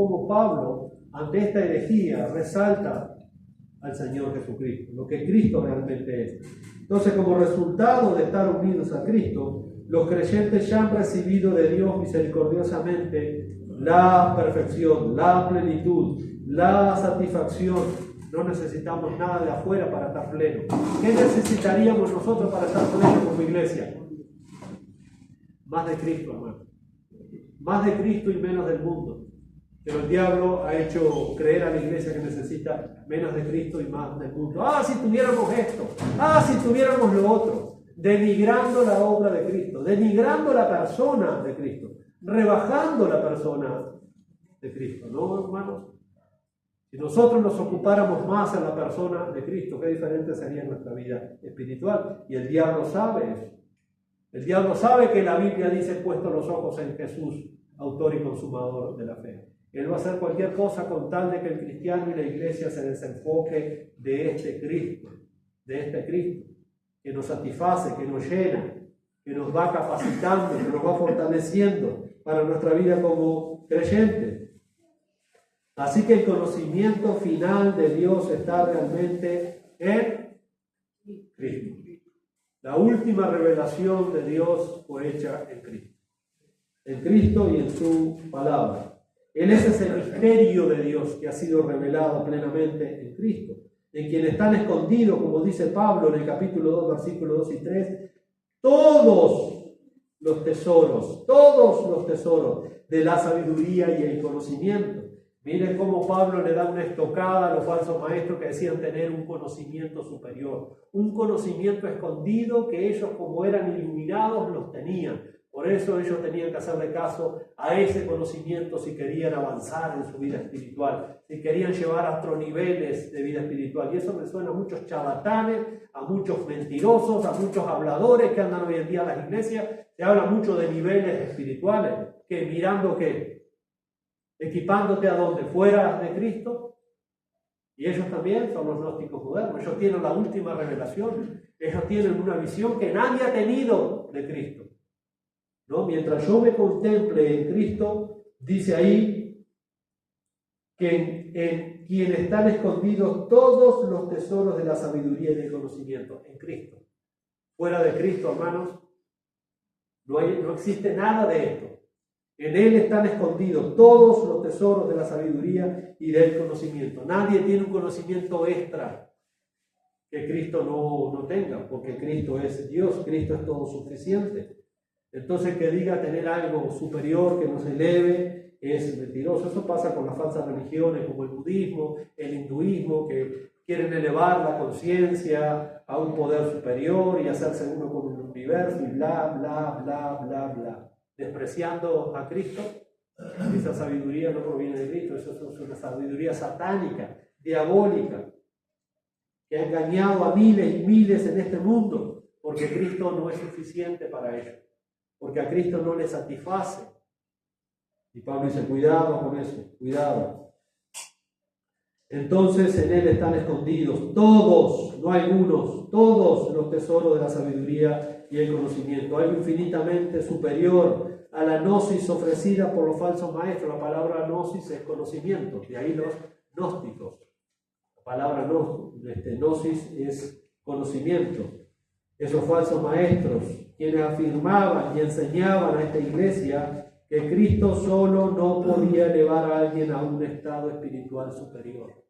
cómo Pablo, ante esta herejía, resalta al Señor Jesucristo, lo que Cristo realmente es. Entonces, como resultado de estar unidos a Cristo, los creyentes ya han recibido de Dios misericordiosamente la perfección, la plenitud, la satisfacción. No necesitamos nada de afuera para estar plenos. ¿Qué necesitaríamos nosotros para estar plenos como iglesia? Más de Cristo, hermano. Más de Cristo y menos del mundo. Pero el diablo ha hecho creer a la iglesia que necesita menos de Cristo y más del mundo. Si tuviéramos esto, si tuviéramos lo otro, denigrando la obra de Cristo, denigrando la persona de Cristo, rebajando la persona de Cristo, ¿no, hermanos? Si nosotros nos ocupáramos más en la persona de Cristo, qué diferente sería nuestra vida espiritual. Y el diablo sabe eso. El diablo sabe que la Biblia dice: puesto los ojos en Jesús, autor y consumador de la fe. Él va a hacer cualquier cosa con tal de que el cristiano y la iglesia se desenfoque de este Cristo, que nos satisface, que nos llena, que nos va capacitando, que nos va fortaleciendo para nuestra vida como creyentes. Así que el conocimiento final de Dios está realmente en Cristo. La última revelación de Dios fue hecha en Cristo. En Cristo y en su palabra. Él es ese misterio de Dios que ha sido revelado plenamente en Cristo, en quien están escondidos, como dice Pablo en el capítulo 2, versículos 2 y 3, todos los tesoros de la sabiduría y el conocimiento. Miren cómo Pablo le da una estocada a los falsos maestros que decían tener un conocimiento superior, un conocimiento escondido que ellos, como eran iluminados, los tenían. Por eso ellos tenían que hacerle caso a ese conocimiento si querían avanzar en su vida espiritual, si querían llevar a otros niveles de vida espiritual. Y eso me suena a muchos charlatanes, a muchos mentirosos, a muchos habladores que andan hoy en día en las iglesias. Se habla mucho de niveles espirituales, que mirando qué, equipándote a donde, fuera de Cristo. Y ellos también son los gnósticos modernos. Ellos tienen la última revelación. Ellos tienen una visión que nadie ha tenido de Cristo. ¿No? Mientras yo me contemple en Cristo, dice ahí que en quien están escondidos todos los tesoros de la sabiduría y del conocimiento, en Cristo. Fuera de Cristo, hermanos, no existe nada de esto. En Él están escondidos todos los tesoros de la sabiduría y del conocimiento. Nadie tiene un conocimiento extra que Cristo no tenga, porque Cristo es Dios, Cristo es todo suficiente. Entonces, que diga tener algo superior que nos eleve es mentiroso. Eso pasa con las falsas religiones como el budismo, el hinduismo, que quieren elevar la conciencia a un poder superior y hacerse uno con el universo y bla, bla, bla, bla, bla. Despreciando a Cristo. Esa sabiduría no proviene de Cristo, eso es una sabiduría satánica, diabólica, que ha engañado a miles y miles en este mundo, porque Cristo no es suficiente para ellos. Porque a Cristo no le satisface. Y Pablo dice, cuidado con eso, cuidado. Entonces en Él están escondidos todos, no algunos, todos los tesoros de la sabiduría y el conocimiento. Algo infinitamente superior a la gnosis ofrecida por los falsos maestros. La palabra gnosis es conocimiento, de ahí los gnósticos. La palabra gnosis es conocimiento. Esos falsos maestros, quienes afirmaban y enseñaban a esta iglesia que Cristo solo no podía elevar a alguien a un estado espiritual superior.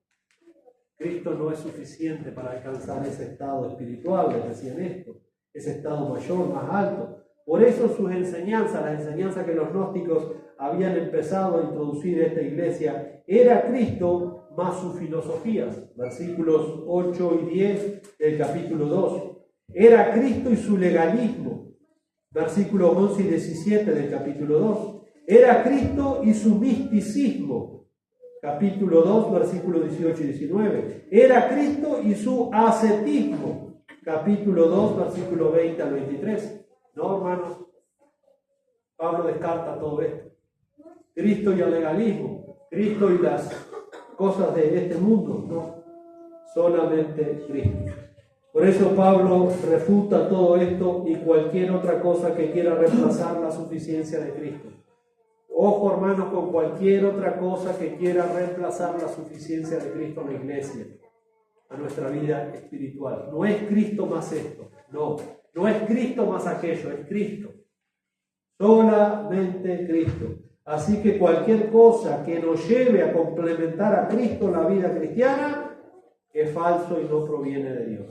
Cristo no es suficiente para alcanzar ese estado espiritual, les decían esto, ese estado mayor, más alto. Por eso sus enseñanzas, las enseñanzas que los gnósticos habían empezado a introducir en esta iglesia, era Cristo más sus filosofías. Versículos 8 y 10 del capítulo 2. Era Cristo y su legalismo, versículos 11 y 17 del capítulo 2. Era Cristo y su misticismo, capítulo 2, versículos 18 y 19. Era Cristo y su ascetismo, capítulo 2, versículos 20 al 23. No, hermanos, Pablo descarta todo esto. Cristo y el legalismo, Cristo y las cosas de este mundo, no, solamente Cristo. Por eso Pablo refuta todo esto y cualquier otra cosa que quiera reemplazar la suficiencia de Cristo Ojo, hermanos, con cualquier otra cosa que quiera reemplazar la suficiencia de Cristo en la iglesia, a nuestra vida espiritual. No es Cristo más esto, no es Cristo más aquello, es Cristo. Solamente Cristo. Así que cualquier cosa que nos lleve a complementar a Cristo en la vida cristiana es falso y no proviene de Dios.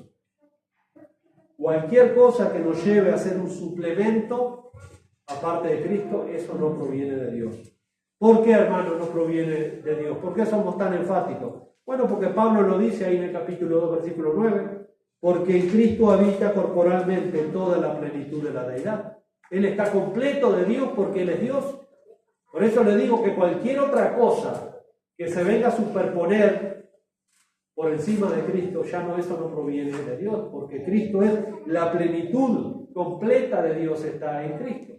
Cualquier cosa que nos lleve a ser un suplemento aparte de Cristo, eso no proviene de Dios. ¿Por qué, hermano, no proviene de Dios? ¿Por qué somos tan enfáticos? Bueno, porque Pablo lo dice ahí en el capítulo 2, versículo 9, porque en Cristo habita corporalmente toda la plenitud de la deidad. Él está completo de Dios porque Él es Dios. Por eso le digo que cualquier otra cosa que se venga a superponer por encima de Cristo, eso no proviene de Dios, porque Cristo es la plenitud completa de Dios, está en Cristo.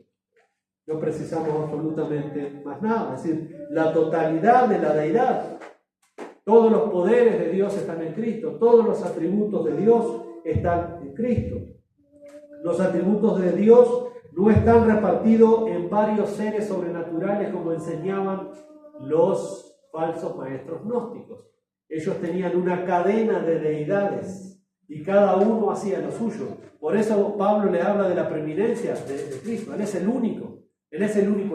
No precisamos absolutamente más nada, es decir, la totalidad de la deidad. Todos los poderes de Dios están en Cristo, todos los atributos de Dios están en Cristo. Los atributos de Dios no están repartidos en varios seres sobrenaturales como enseñaban los falsos maestros gnósticos. Ellos tenían una cadena de deidades y cada uno hacía lo suyo. Por eso Pablo le habla de la preeminencia de Cristo. Él es el único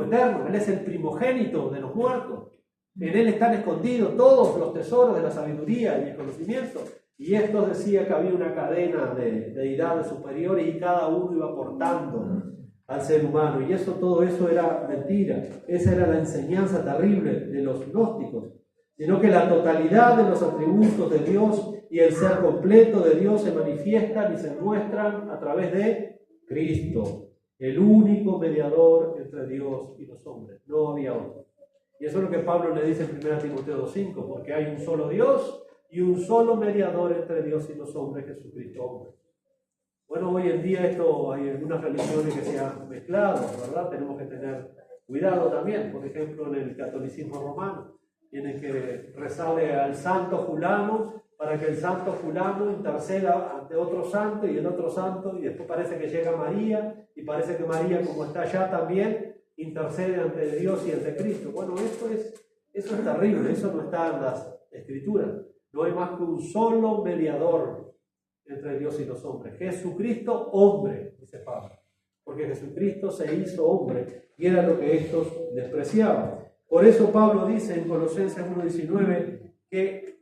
eterno, Él es el primogénito de los muertos. En Él están escondidos todos los tesoros de la sabiduría y el conocimiento. Y esto decía que había una cadena de deidades superiores y cada uno iba aportando al ser humano. Y todo eso era mentira. Esa era la enseñanza terrible de los gnósticos. Sino que la totalidad de los atributos de Dios y el ser completo de Dios se manifiestan y se muestran a través de Cristo, el único mediador entre Dios y los hombres. No había otro. Y eso es lo que Pablo le dice en 1 Timoteo 2:5, porque hay un solo Dios y un solo mediador entre Dios y los hombres, Jesucristo hombre. Bueno, hoy en día hay algunas religiones que se han mezclado, ¿verdad? Tenemos que tener cuidado también. Por ejemplo, en el catolicismo romano, tienen que rezarle al santo fulano para que el santo fulano interceda ante otro santo y el otro santo, y después parece que llega María, y parece que María, como está allá también, intercede ante Dios y ante Cristo. Bueno, eso es terrible, eso no está en las Escrituras. No hay más que un solo mediador entre Dios y los hombres. Jesucristo, hombre, dice Pablo. Porque Jesucristo se hizo hombre y era lo que estos despreciaban. Por eso Pablo dice en Colosenses 1:19 que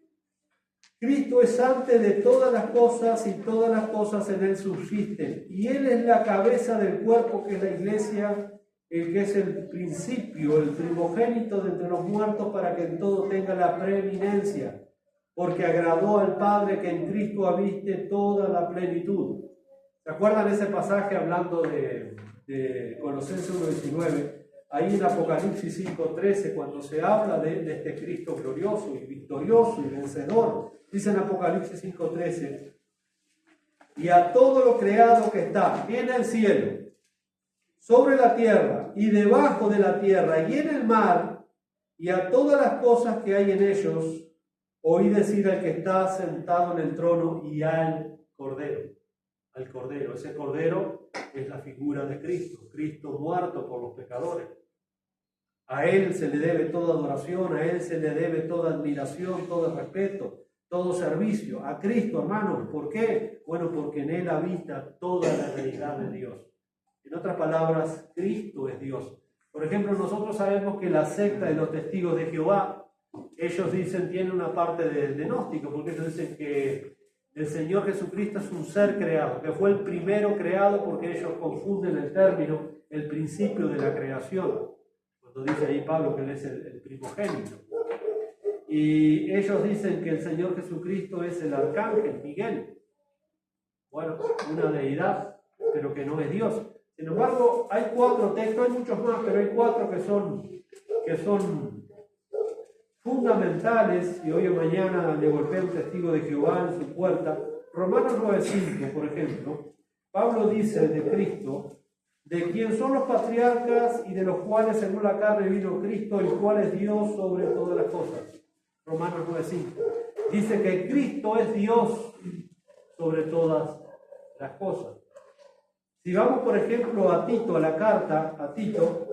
Cristo es antes de todas las cosas y todas las cosas en Él subsisten. Y Él es la cabeza del cuerpo que es la iglesia, el que es el principio, el primogénito de entre los muertos para que en todo tenga la preeminencia. Porque agradó al Padre que en Cristo habite toda la plenitud. ¿Se acuerdan ese pasaje hablando de Colosenses 1:19? Ahí en Apocalipsis 5:13, cuando se habla de este Cristo glorioso y victorioso y vencedor, dice en Apocalipsis 5:13, y a todo lo creado que está en el cielo, sobre la tierra y debajo de la tierra y en el mar, y a todas las cosas que hay en ellos, oí decir al que está sentado en el trono y al Cordero. Al Cordero. Ese Cordero es la figura de Cristo. Cristo muerto por los pecadores. A Él se le debe toda adoración, a Él se le debe toda admiración, todo respeto, todo servicio. A Cristo, hermanos. ¿Por qué? Bueno, porque en Él habita toda la deidad de Dios. En otras palabras, Cristo es Dios. Por ejemplo, nosotros sabemos que la secta de los testigos de Jehová, ellos dicen, tiene una parte de gnóstico, porque ellos dicen que el Señor Jesucristo es un ser creado, que fue el primero creado, porque ellos confunden el término, el principio de la creación, cuando dice ahí Pablo que Él es el primogénito. Y ellos dicen que el Señor Jesucristo es el arcángel Miguel. Bueno, una deidad, pero que no es Dios. Sin embargo, hay 4 textos, hay muchos más, pero hay 4 que son fundamentales, y hoy o mañana le golpea un testigo de Jehová en su puerta. Romanos 9:5, por ejemplo, Pablo dice de Cristo, de quien son los patriarcas y de los cuales según la carne vino Cristo, el cual es Dios sobre todas las cosas. Romanos 9:5. Dice que Cristo es Dios sobre todas las cosas. Si vamos, por ejemplo, a Tito, a la carta a Tito,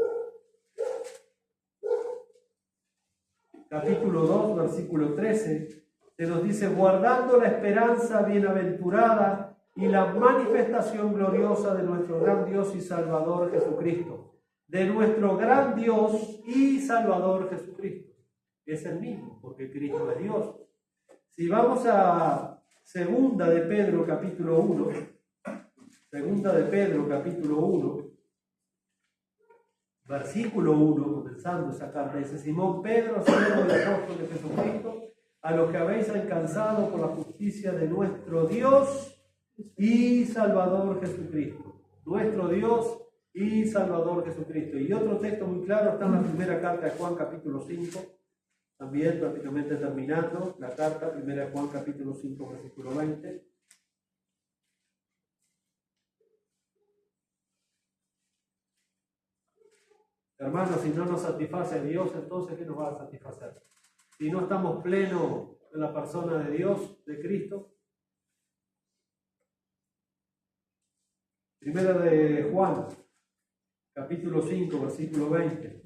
capítulo 2, versículo 13, se nos dice: guardando la esperanza bienaventurada y la manifestación gloriosa de nuestro gran Dios y Salvador Jesucristo. De nuestro gran Dios y Salvador Jesucristo. Es el mismo, porque Cristo es Dios. Si vamos a Segunda de Pedro, capítulo 1, Segunda de Pedro, capítulo 1, versículo 1, comenzando esa carta, dice: Simón Pedro, siervo del apóstol de Jesucristo, a los que habéis alcanzado por la justicia de nuestro Dios y Salvador Jesucristo. Nuestro Dios y Salvador Jesucristo. Y otro texto muy claro está en la primera carta de Juan, capítulo 5, también prácticamente terminando la carta, primera de Juan, capítulo 5, versículo 20. Hermanos, si no nos satisface Dios, entonces ¿qué nos va a satisfacer? Si no estamos plenos en la persona de Dios, de Cristo. Primera de Juan, capítulo 5, versículo 20.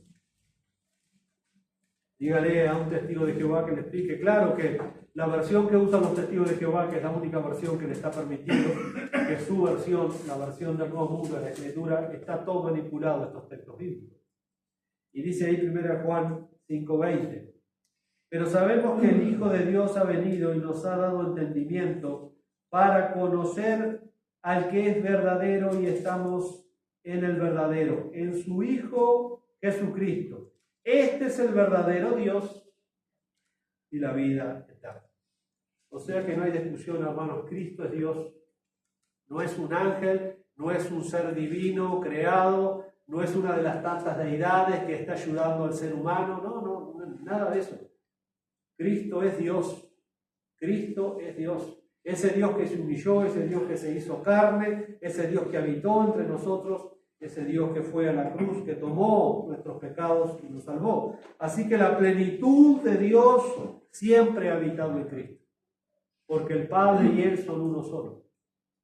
Dígale a un testigo de Jehová que le explique. Claro que la versión que usan los testigos de Jehová, que es la única versión que le está permitido, que es su versión, la versión del Nuevo Mundo de la Escritura, está todo manipulado estos textos bíblicos. Y dice ahí 1 Juan 5:20. Pero sabemos que el Hijo de Dios ha venido y nos ha dado entendimiento para conocer al que es verdadero, y estamos en el verdadero, en su Hijo Jesucristo. Este es el verdadero Dios y la vida eterna. O sea que no hay discusión, hermanos. Cristo es Dios. No es un ángel, no es un ser divino creado, no es una de las tantas deidades que está ayudando al ser humano. No, nada de eso. Cristo es Dios. Cristo es Dios. Ese Dios que se humilló, ese Dios que se hizo carne, ese Dios que habitó entre nosotros, ese Dios que fue a la cruz, que tomó nuestros pecados y nos salvó. Así que la plenitud de Dios siempre ha habitado en Cristo, porque el Padre y Él son uno solo.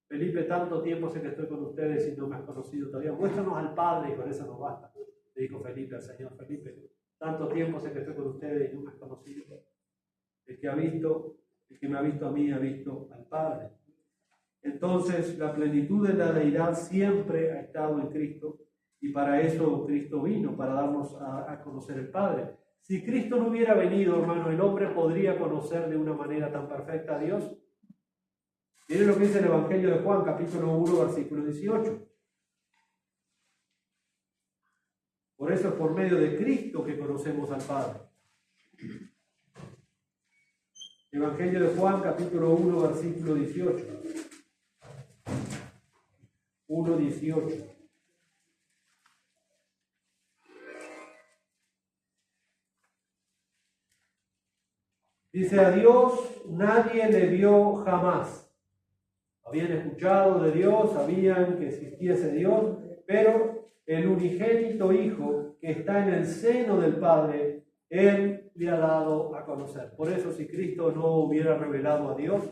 Felipe, tanto tiempo sé que estoy con ustedes y no me has conocido todavía. Muéstranos al Padre y con eso nos basta. Le dijo Felipe al Señor: Felipe, tanto tiempo sé que estoy con ustedes y no me has conocido. El que me ha visto a mí, ha visto al Padre. Entonces, la plenitud de la deidad siempre ha estado en Cristo, y para eso Cristo vino, para darnos a conocer el Padre. Si Cristo no hubiera venido, hermano, el hombre podría conocer de una manera tan perfecta a Dios. Miren lo que dice el Evangelio de Juan, capítulo 1, versículo 18. Por eso es por medio de Cristo que conocemos al Padre. Evangelio de Juan, capítulo 1, versículo 18. 1:18. Dice: a Dios nadie le vio jamás. Habían escuchado de Dios, sabían que existiese Dios, pero el unigénito Hijo que está en el seno del Padre, Él le ha dado a conocer. Por eso, si Cristo no hubiera revelado a Dios,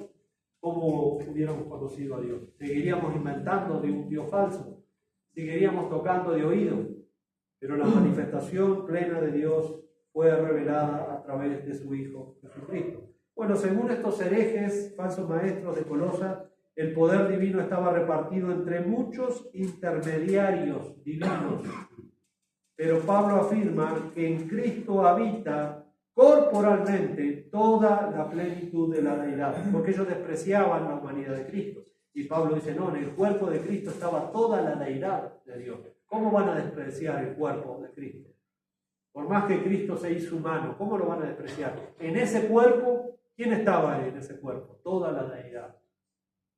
¿cómo hubiéramos conocido a Dios? Seguiríamos inventando de un Dios falso, seguiríamos tocando de oído, pero la manifestación plena de Dios fue revelada a través de su Hijo Jesucristo. Bueno, según estos herejes, falsos maestros de Colosas, el poder divino estaba repartido entre muchos intermediarios divinos. Pero Pablo afirma que en Cristo habita corporalmente toda la plenitud de la deidad, porque ellos despreciaban la humanidad de Cristo. Y Pablo dice: no, en el cuerpo de Cristo estaba toda la deidad de Dios. ¿Cómo van a despreciar el cuerpo de Cristo? Por más que Cristo se hizo humano, ¿cómo lo van a despreciar? En ese cuerpo, ¿quién estaba en ese cuerpo? Toda la deidad.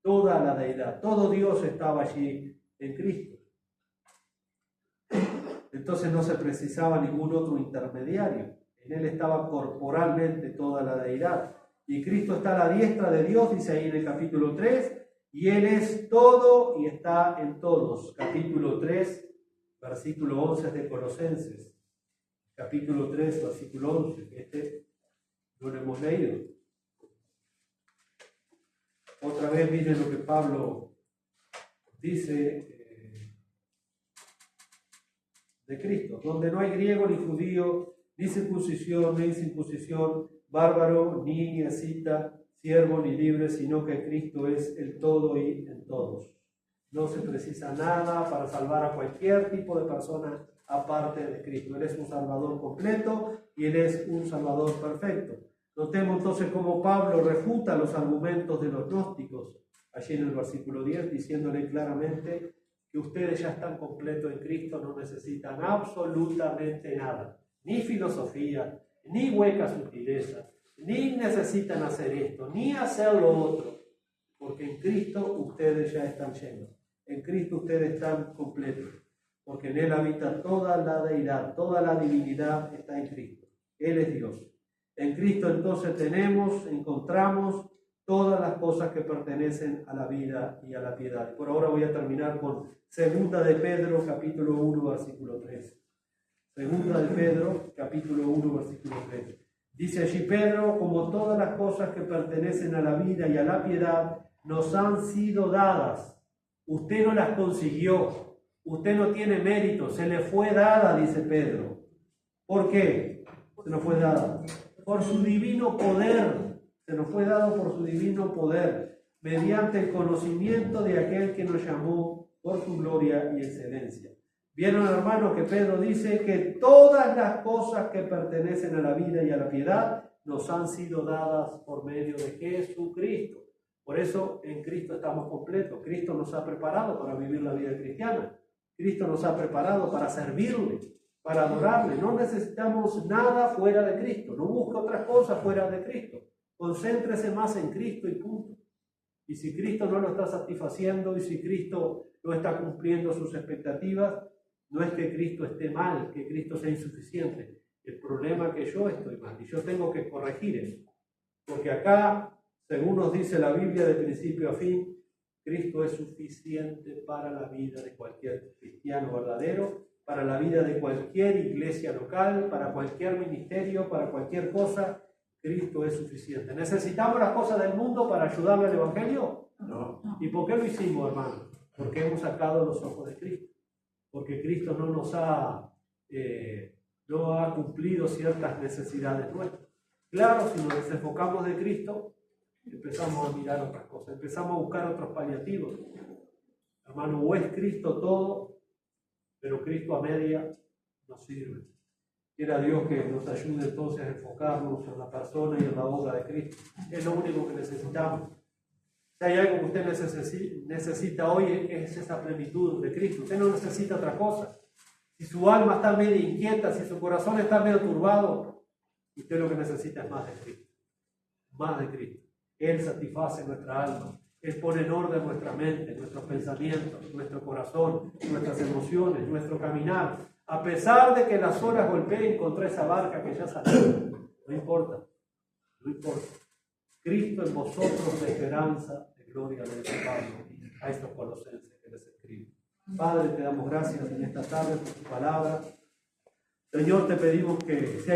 Toda la deidad. Todo Dios estaba allí en Cristo. Entonces no se precisaba ningún otro intermediario. En Él estaba corporalmente toda la deidad. Y Cristo está a la diestra de Dios, dice ahí en el capítulo 3, y Él es todo y está en todos. Capítulo 3, versículo 11 de Colosenses. Capítulo 3, versículo 11. Este no lo hemos leído. Otra vez miren lo que Pablo dice de Cristo: donde no hay griego ni judío, ni circuncisión, ni incircuncisión, bárbaro, ni escita, siervo ni libre, sino que Cristo es el todo y en todos. No se precisa nada para salvar a cualquier tipo de persona aparte de Cristo. Él es un Salvador completo y Él es un Salvador perfecto. Notemos entonces cómo Pablo refuta los argumentos de los gnósticos, allí en el versículo 10, diciéndole claramente que ustedes ya están completos en Cristo, no necesitan absolutamente nada, ni filosofía, ni huecas sutilezas, ni necesitan hacer esto, ni hacer lo otro, porque en Cristo ustedes ya están llenos, en Cristo ustedes están completos, porque en Él habita toda la deidad, toda la divinidad está en Cristo. Él es Dios. En Cristo entonces encontramos todas las cosas que pertenecen a la vida y a la piedad. Por ahora voy a terminar con 2 de Pedro, capítulo 1, versículo 3. 2 de Pedro, capítulo 1, versículo 3. Dice allí Pedro, como todas las cosas que pertenecen a la vida y a la piedad nos han sido dadas. Usted no las consiguió, usted no tiene mérito, se le fue dada, dice Pedro. ¿Por qué? Se nos fue dada. Por su divino poder, se nos fue dado por su divino poder, mediante el conocimiento de aquel que nos llamó por su gloria y excelencia. ¿Vieron, hermanos, que Pedro dice que todas las cosas que pertenecen a la vida y a la piedad nos han sido dadas por medio de Jesucristo? Por eso en Cristo estamos completos. Cristo nos ha preparado para vivir la vida cristiana. Cristo nos ha preparado para servirle, para adorarle. No necesitamos nada fuera de Cristo. No busque otras cosas fuera de Cristo. Concéntrese más en Cristo y punto. Y si Cristo no lo está satisfaciendo y si Cristo no está cumpliendo sus expectativas, no es que Cristo esté mal, que Cristo sea insuficiente. El problema es que yo estoy mal y yo tengo que corregir eso. Porque acá, según nos dice la Biblia de principio a fin, Cristo es suficiente para la vida de cualquier cristiano verdadero, para la vida de cualquier iglesia local, para cualquier ministerio, para cualquier cosa. Cristo es suficiente. ¿Necesitamos las cosas del mundo para ayudarle al Evangelio? No. ¿Y por qué lo hicimos, hermano? Porque hemos sacado los ojos de Cristo. Porque Cristo no ha cumplido ciertas necesidades nuestras. Claro, si nos desenfocamos de Cristo, empezamos a mirar otras cosas, empezamos a buscar otros paliativos. Hermano, o es Cristo todo, pero Cristo a media no sirve. Quiera Dios que nos ayude entonces a enfocarnos en la persona y en la obra de Cristo. Es lo único que necesitamos. Si hay algo que usted necesita hoy, es esa plenitud de Cristo. Usted no necesita otra cosa. Si su alma está medio inquieta, si su corazón está medio turbado, usted lo que necesita es más de Cristo. Más de Cristo. Él satisface nuestra alma. Él pone en orden nuestra mente, nuestros pensamientos, nuestro corazón, nuestras emociones, nuestro caminar. A pesar de que las olas golpeen contra esa barca que ya salió, no importa, no importa. Cristo en vosotros de esperanza, de gloria, le dice Pablo a estos colosenses que les escribe. Padre, te damos gracias en esta tarde por tu palabra. Señor, te pedimos que sea